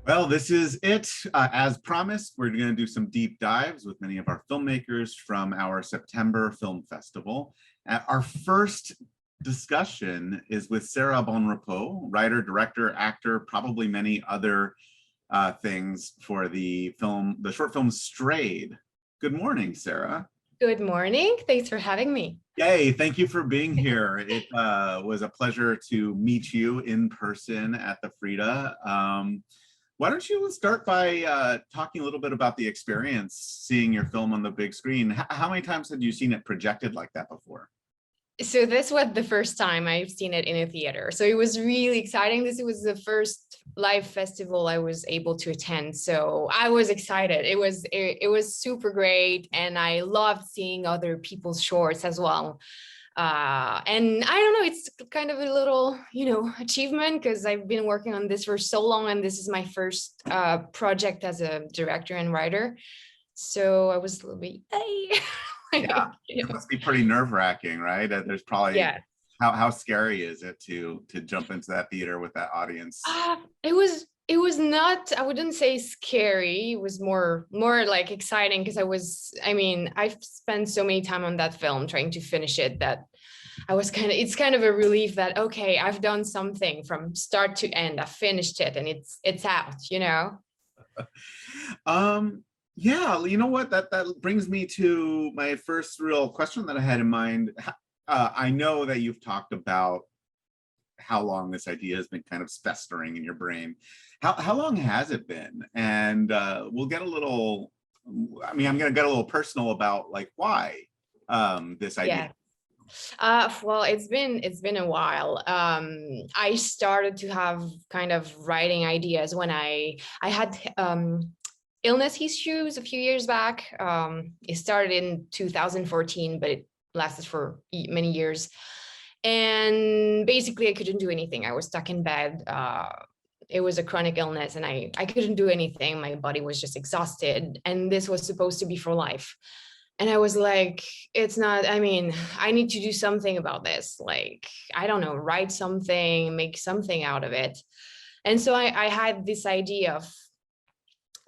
Well, this is it. As promised, we're going to do some deep dives with many of our filmmakers from our September Film Festival. Our first discussion is with Sarah Bonrepaux, writer, director, actor, probably many other things for the short film Strayed. Good morning, Sarah. Good morning. Thanks for having me. Yay, thank you for being here. It was a pleasure to meet you in person at the Frida. Why don't you start by talking a little bit about the experience seeing your film on the big screen? How many times had you seen it projected like that before? So this was the first time I've seen it in a theater. So it was really exciting. This was the first live festival I was able to attend. So I was excited. It was super great. And I loved seeing other people's shorts as well. And I don't know, it's kind of a little, achievement because I've been working on this for so long. And this is my first project as a director and writer. So I was a little bit, hey. Yeah, it must be pretty nerve-wracking, right? There's probably, yeah. How scary is it to jump into that theater with that audience? It was not, I wouldn't say scary. It was more like exciting because I've spent so many time on that film trying to finish it that it's kind of a relief that, okay, I've done something from start to end. I finished it and it's out, Yeah, you know what? That brings me to my first real question that I had in mind. I know that you've talked about how long this idea has been kind of festering in your brain. How long has it been? And we'll get a little, I'm going to get a little personal about like why this idea. Yeah. Well, it's been a while. I started to have kind of writing ideas when I had illness issues a few years back. It started in 2014, but it lasted for many years. And basically I couldn't do anything. I was stuck in bed. It was a chronic illness and I couldn't do anything. My body was just exhausted. And this was supposed to be for life. And I was like, it's not, I need to do something about this. Like, I don't know, write something, make something out of it. And so I had this idea of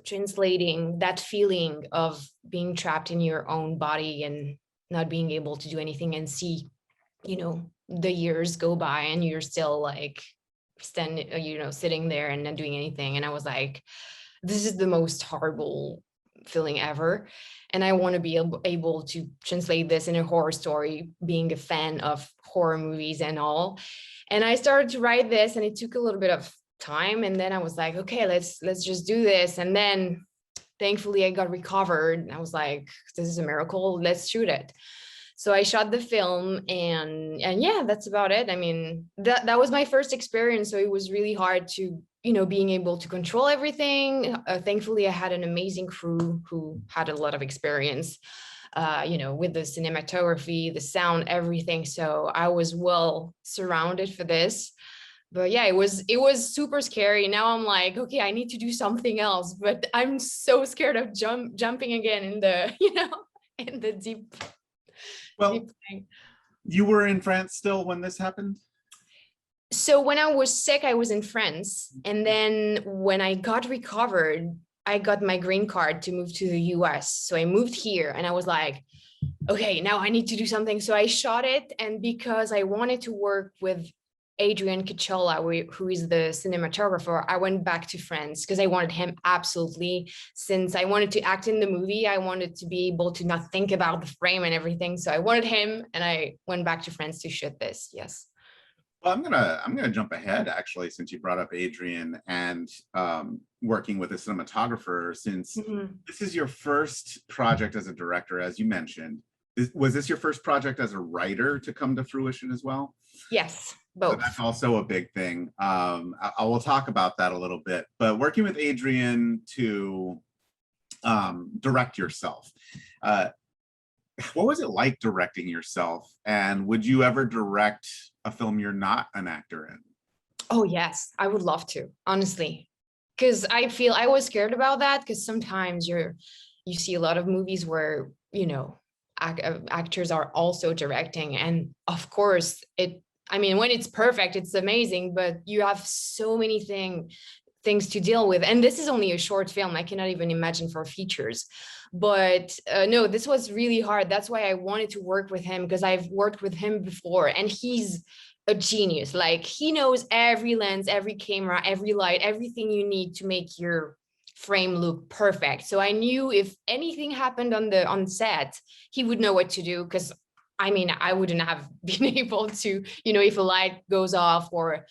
translating that feeling of being trapped in your own body and not being able to do anything and see, the years go by and you're still like sitting there and not doing anything. And I was like, this is the most horrible feeling ever. And I want to be able to translate this in a horror story, being a fan of horror movies and all. And I started to write this and it took a little bit of time. And then I was like, okay, let's just do this. And then thankfully I got recovered. And I was like, this is a miracle. Let's shoot it. So I shot the film and yeah, that's about it. That was my first experience. So it was really hard to, being able to control everything. Thankfully, I had an amazing crew who had a lot of experience, with the cinematography, the sound, everything. So I was well surrounded for this. But yeah, it was super scary. Now I'm like, okay, I need to do something else, but I'm so scared of jumping again in the, in the deep. Well, deep thing. You were in France still when this happened? So when I was sick, I was in France. And then when I got recovered, I got my green card to move to the US. So I moved here and I was like, okay, now I need to do something. So I shot it. And because I wanted to work with Adrian Cachola, who is the cinematographer, I went back to France because I wanted him absolutely. Since I wanted to act in the movie, I wanted to be able to not think about the frame and everything. So I wanted him and I went back to France to shoot this. Yes. Well, I'm gonna jump ahead actually, since you brought up Adrian and working with a cinematographer, since this is your first project as a director, as you mentioned. Was this your first project as a writer to come to fruition as well? Yes, both. So that's also a big thing. I will talk about that a little bit, but working with Adrian to direct yourself. What was it like directing yourself? And would you ever direct a film you're not an actor in? Oh, yes, I would love to, honestly, because I feel I was scared about that because sometimes you see a lot of movies where, actors are also directing. And of course, when it's perfect, it's amazing, but you have so many things things to deal with. And this is only a short film. I cannot even imagine for features. But no, this was really hard. That's why I wanted to work with him, because I've worked with him before, and he's a genius. Like, he knows every lens, every camera, every light, everything you need to make your frame look perfect. So I knew if anything happened on set, he would know what to do, because I mean, I wouldn't have been able to, if a light goes off or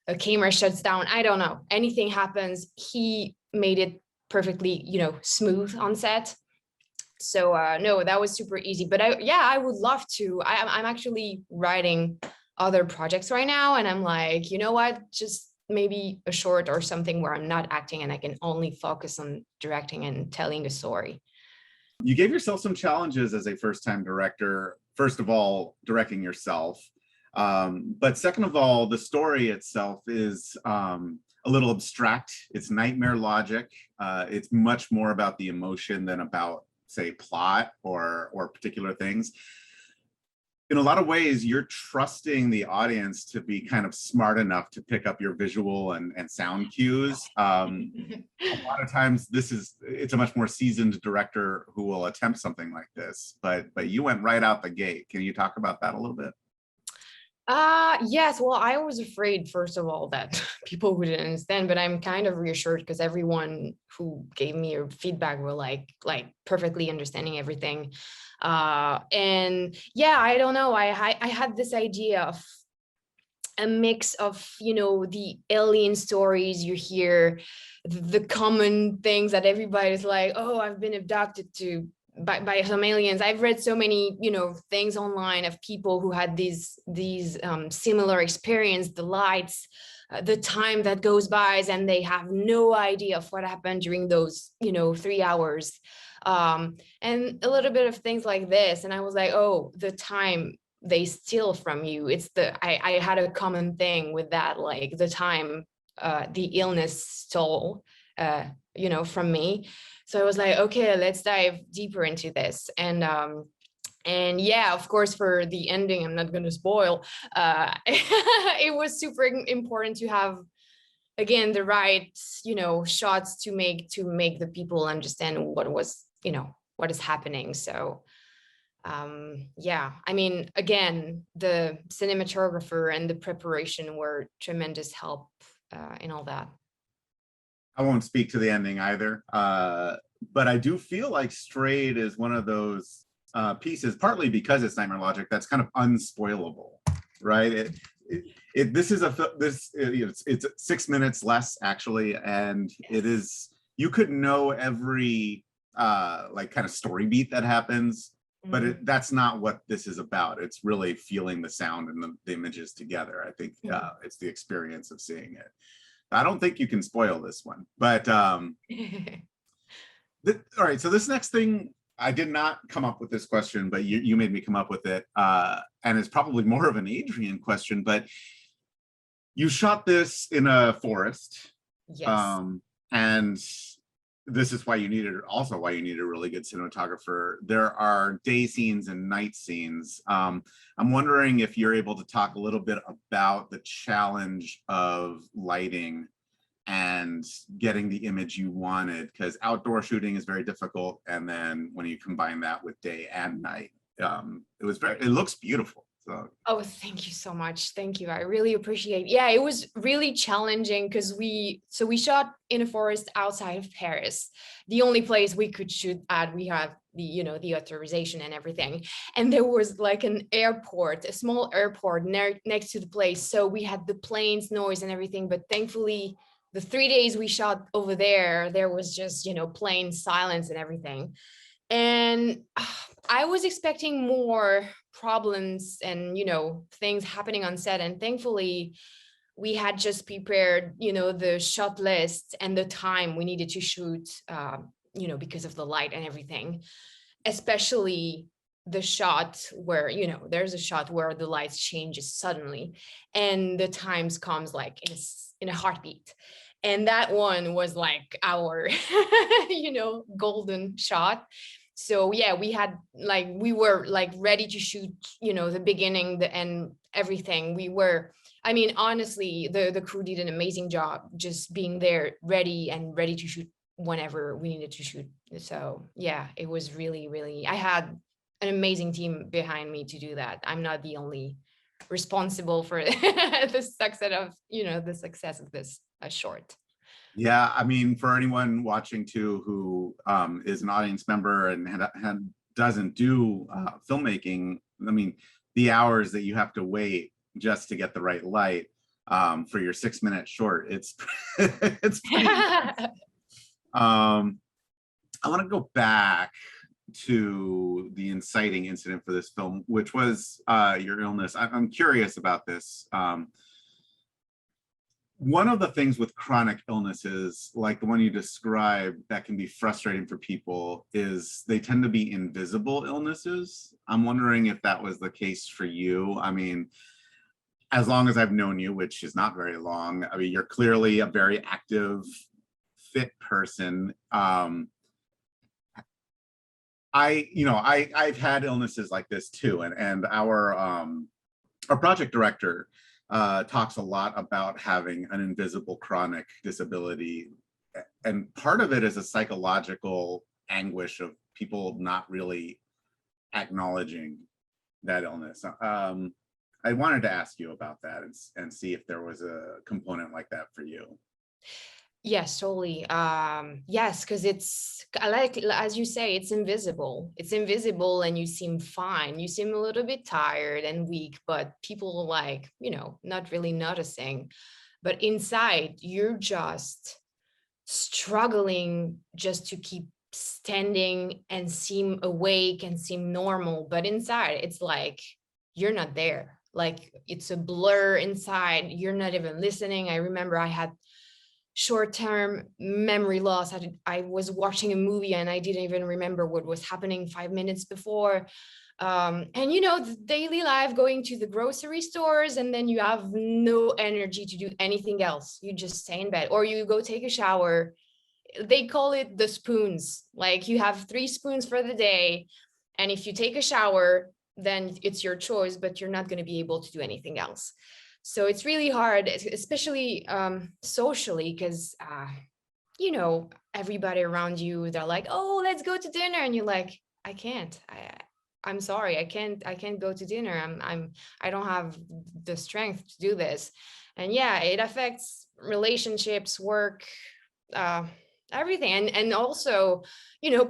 a camera shuts down, I don't know, anything happens, he made it perfectly, smooth on set. So no, that was super easy. But I would love to. I'm actually writing other projects right now, and I'm like, you know what, just maybe a short or something where I'm not acting and I can only focus on directing and telling a story. You gave yourself some challenges as a first-time director. First of all, directing yourself. But second of all, the story itself is a little abstract. It's nightmare logic. It's much more about the emotion than about, say, plot or particular things. In a lot of ways, you're trusting the audience to be kind of smart enough to pick up your visual and sound cues. A lot of times it's a much more seasoned director who will attempt something like this, but you went right out the gate. Can you talk about that a little bit? Yes, well, I was afraid, first of all, that people wouldn't understand, but I'm kind of reassured because everyone who gave me your feedback were like perfectly understanding everything. And yeah, I don't know, I had this idea of a mix of, the alien stories you hear, the common things that everybody's like, oh, I've been abducted by some aliens. I've read so many, things online of people who had these similar experience, the lights, the time that goes by, and they have no idea of what happened during those, 3 hours, and a little bit of things like this. And I was like, oh, the time they steal from you. It's I had a common thing with that, like the time the illness stole, from me. So I was like, okay, let's dive deeper into this. And yeah, of course, for the ending, I'm not going to spoil. It was super important to have, again, the right, shots to make the people understand what was, what is happening. So yeah, I mean, again, the cinematographer and the preparation were tremendous help in all that. I won't speak to the ending either, but I do feel like Strayed is one of those pieces, partly because it's nightmare logic, that's kind of unspoilable, right? It's 6 minutes less actually, and it is, you could know every like kind of story beat that happens, but that's not what this is about. It's really feeling the sound and the images together. I think it's the experience of seeing it. I don't think you can spoil this one, but all right. So this next thing, I did not come up with this question, but you made me come up with it, and it's probably more of an Adrian question. But you shot this in a forest, Yes. and this is why you needed a really good cinematographer. There are day scenes and night scenes. I'm wondering if you're able to talk a little bit about the challenge of lighting and getting the image you wanted, because outdoor shooting is very difficult. And then when you combine that with day and night, it looks beautiful. So. Oh, thank you so much. Thank you. I really appreciate it. Yeah, it was really challenging because we shot in a forest outside of Paris, the only place we could shoot at. We have the authorization and everything. And there was like an airport, a small airport next to the place. So we had the planes, noise and everything. But thankfully, the 3 days we shot over there was just, plain silence and everything. And I was expecting more problems and, things happening on set. And thankfully, we had just prepared, the shot list and the time we needed to shoot, because of the light and everything, especially the shot where, there's a shot where the lights changes suddenly and the times comes like in a heartbeat. And that one was like our, golden shot. So yeah, we were like ready to shoot, the beginning, the end, everything. We were I mean, honestly, the crew did an amazing job just being there, ready to shoot whenever we needed to shoot. So yeah, it was really, really, I had an amazing team behind me to do that. I'm not the only responsible for the success of, the success of this short. Yeah, I mean, for anyone watching too who is an audience member and doesn't do filmmaking, I mean, the hours that you have to wait just to get the right light for your 6-minute short, it's it's pretty intense. I want to go back to the inciting incident for this film, which was your illness. I'm curious about this. One of the things with chronic illnesses, like the one you described, that can be frustrating for people is they tend to be invisible illnesses. I'm wondering if that was the case for you. I mean, as long as I've known you, which is not very long, I mean, you're clearly a very active, fit person. I've had illnesses like this too, and our project director talks a lot about having an invisible chronic disability, and part of it is a psychological anguish of people not really acknowledging that illness. I wanted to ask you about that and see if there was a component like that for you. Yes, totally. Yes, because I like, as you say, it's invisible. It's invisible and you seem fine. You seem a little bit tired and weak, but people like, not really noticing. But inside, you're just struggling just to keep standing and seem awake and seem normal. But inside, it's like you're not there. Like it's a blur inside. You're not even listening. I remember I had short-term memory loss. I was watching a movie and I didn't even remember what was happening 5 minutes before. And the daily life, going to the grocery stores, and then you have no energy to do anything else. You just stay in bed or you go take a shower. They call it the spoons. Like you have 3 spoons for the day. And if you take a shower, then it's your choice, but you're not going to be able to do anything else. So it's really hard, especially socially, because, everybody around you, they're like, oh, let's go to dinner. And you're like, I can't. I'm sorry, I can't go to dinner. I don't have the strength to do this. And yeah, it affects relationships, work, everything. And also,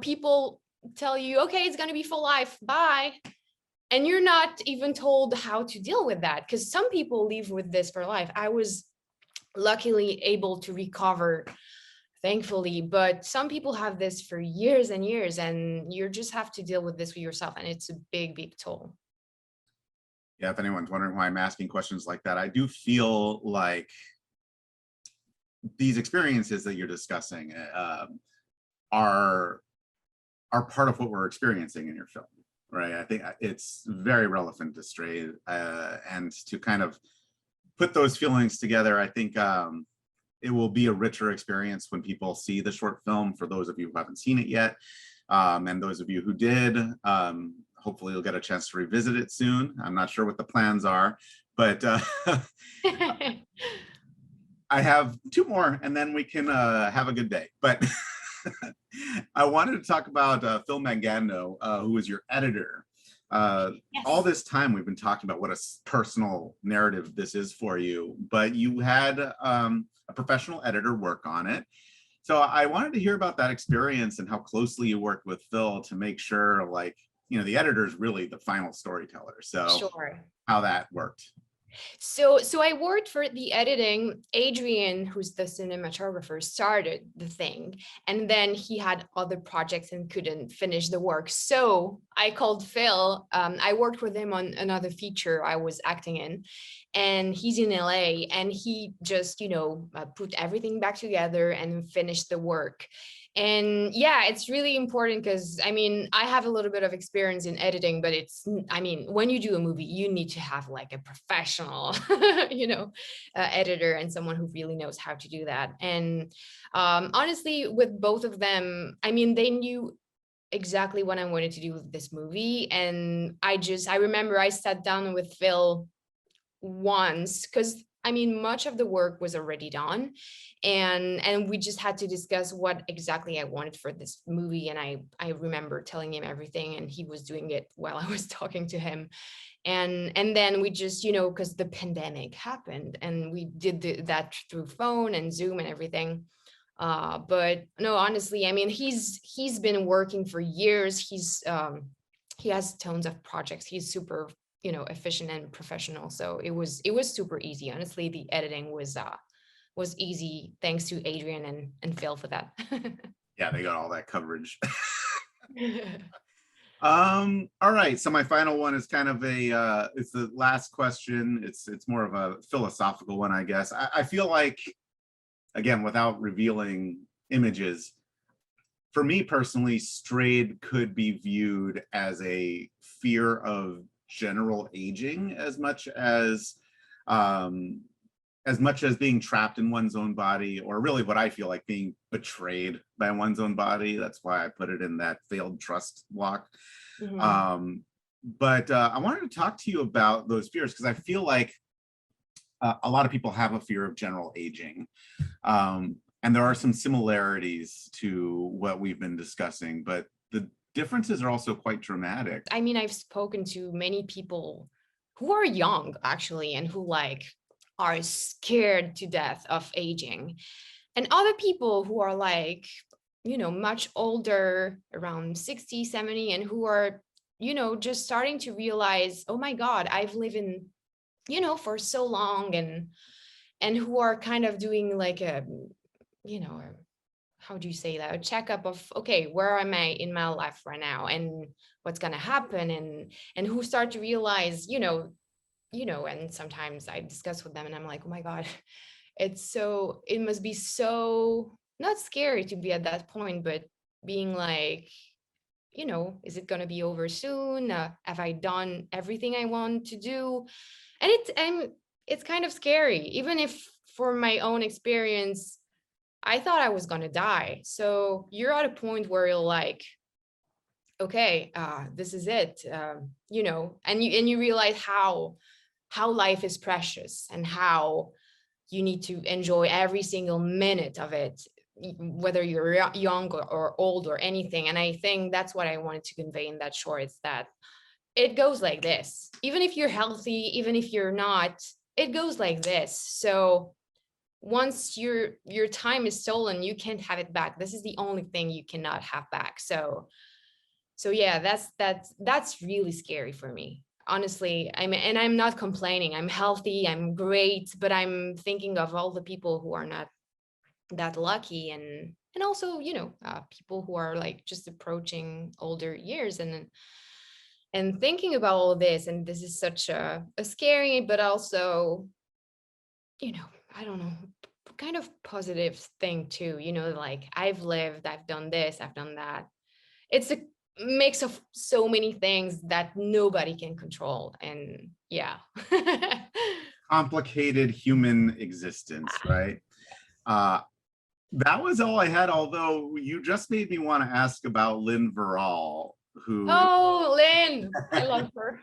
people tell you, okay, it's going to be for life. Bye. And you're not even told how to deal with that, because some people live with this for life. I was luckily able to recover, thankfully, but some people have this for years and years, and you just have to deal with this with yourself, and it's a big, big toll. Yeah, if anyone's wondering why I'm asking questions like that, I do feel like these experiences that you're discussing are part of what we're experiencing in your film. Right, I think it's very relevant to Stray, and to kind of put those feelings together. I think it will be a richer experience when people see the short film. For those of you who haven't seen it yet, and those of you who did, hopefully you'll get a chance to revisit it soon. I'm not sure what the plans are, but I have 2 more, and then we can have a good day. But I wanted to talk about Phil Mangano, who is your editor. Yes. All this time we've been talking about what a personal narrative this is for you, but you had a professional editor work on it. So I wanted to hear about that experience and how closely you worked with Phil to make sure, like, the editor is really the final storyteller. So sure. How that worked. So I worked for the editing. Adrian, who's the cinematographer, started the thing, and then he had other projects and couldn't finish the work. So I called Phil. I worked with him on another feature I was acting in, and he's in LA, and he just, put everything back together and finished the work. And yeah, it's really important because, I have a little bit of experience in editing, but when you do a movie, you need to have like a professional, editor, and someone who really knows how to do that. And honestly, with both of them, they knew exactly what I wanted to do with this movie. And I remember I sat down with Phil once, because I mean, much of the work was already done, and we just had to discuss what exactly I wanted for this movie. And I remember telling him everything, and he was doing it while I was talking to him. And then we just, because the pandemic happened, and we did that through phone and Zoom and everything. But no, honestly, I mean, he's been working for years. He has tons of projects. He's super, efficient and professional. So it was super easy. Honestly, the editing was easy thanks to Adrian and Phil for that. Yeah, they got all that coverage. All right, so my final one is kind of it's the last question. It's more of a philosophical one, I guess. I feel like, again, without revealing images, for me personally, Strayed could be viewed as a fear of general aging as much as being trapped in one's own body, or really what I feel like being betrayed by one's own body. That's why I put it in that failed trust block. Mhm. But I wanted to talk to you about those fears, because I feel like a lot of people have a fear of general aging. And there are some similarities to what we've been discussing, but the differences are also quite dramatic. I mean, I've spoken to many people who are young actually, and who like are scared to death of aging, and other people who are like, much older, around 60, 70, and who are, just starting to realize, oh my God, I've lived in, for so long, and who are kind of doing like a, you know, how do you say that? A checkup of, okay, where am I in my life right now, and what's gonna happen, and who start to realize, and sometimes I discuss with them, and I'm like, oh my God, it must be so not scary to be at that point, but being like, is it gonna be over soon? Have I done everything I want to do? And it's kind of scary, even if for my own experience, I thought I was gonna die. So you're at a point where you're like, okay, this is it, and you realize how life is precious, and how you need to enjoy every single minute of it, whether you're young or old or anything. And I think that's what I wanted to convey in that short, is that it goes like this. Even if you're healthy, even if you're not, it goes like this. So once your time is stolen, you can't have it back. This is the only thing you cannot have back. So yeah, that's really scary for me. Honestly, I'm not complaining. I'm healthy, I'm great, but I'm thinking of all the people who are not that lucky, and also, people who are like just approaching older years, and thinking about all this. And this is such a scary, but also, I don't know, kind of positive thing too, like I've lived, I've done this, I've done that. It's a mix of so many things that nobody can control. And yeah. Complicated human existence, right? Uh, that was all I had, although you just made me want to ask about Lynn Verall, who Oh, Lynn, I love her.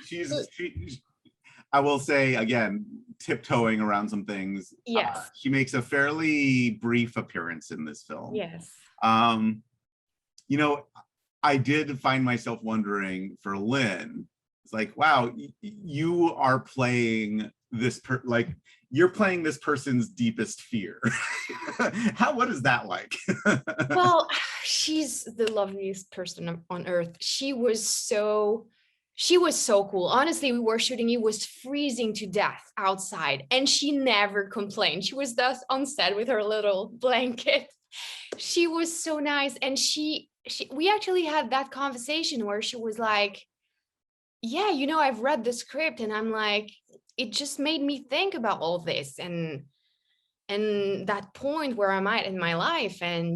she, I will say again, tiptoeing around some things. Yes. She makes a fairly brief appearance in this film. Yes. Um, you know, I did find myself wondering for Lynn, it's like, wow, you are playing this like you're playing this person's deepest fear. What is that like? Well, she's the loveliest person on earth. She was so cool. Honestly, we were shooting, it was freezing to death outside, and she never complained. She was thus on set with her little blanket. She was so nice. And we actually had that conversation where she was like, yeah, I've read the script, and I'm like, it just made me think about all this, and that point where I'm at in my life, and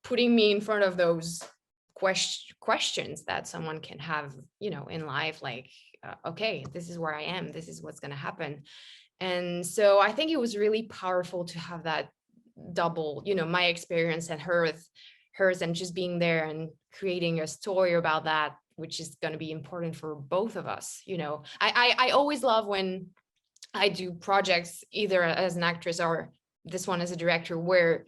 putting me in front of those questions that someone can have, in life, like, okay, this is where I am, this is what's going to happen. And so I think it was really powerful to have that double, my experience and hers, and just being there and creating a story about that. which is going to be important for both of us. You know, I always love when I do projects, either as an actress or this one as a director, where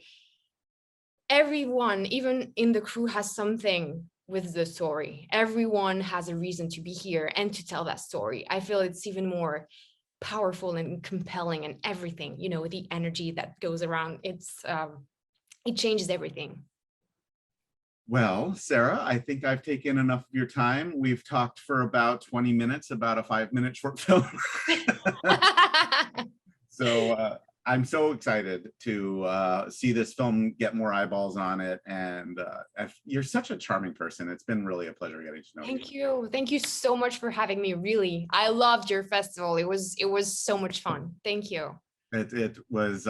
everyone, even in the crew, has something with the story. Everyone has a reason to be here and to tell that story. I feel it's even more powerful and compelling, and everything, you know, the energy that goes around, it changes everything. Well, Sarah, I think I've taken enough of your time. We've talked for about 20 minutes about a 5-minute short film. So I'm so excited to see this film get more eyeballs on it. And you're such a charming person. It's been really a pleasure getting to know you. Thank you. Thank you so much for having me. Really, I loved your festival. It was so much fun. Thank you. It was,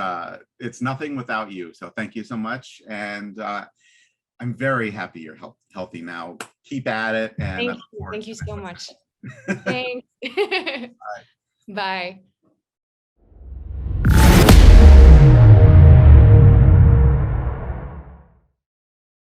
it's nothing without you. So thank you so much. And I'm very happy you're healthy now. Keep at it. And thank you so much. Thanks. Bye.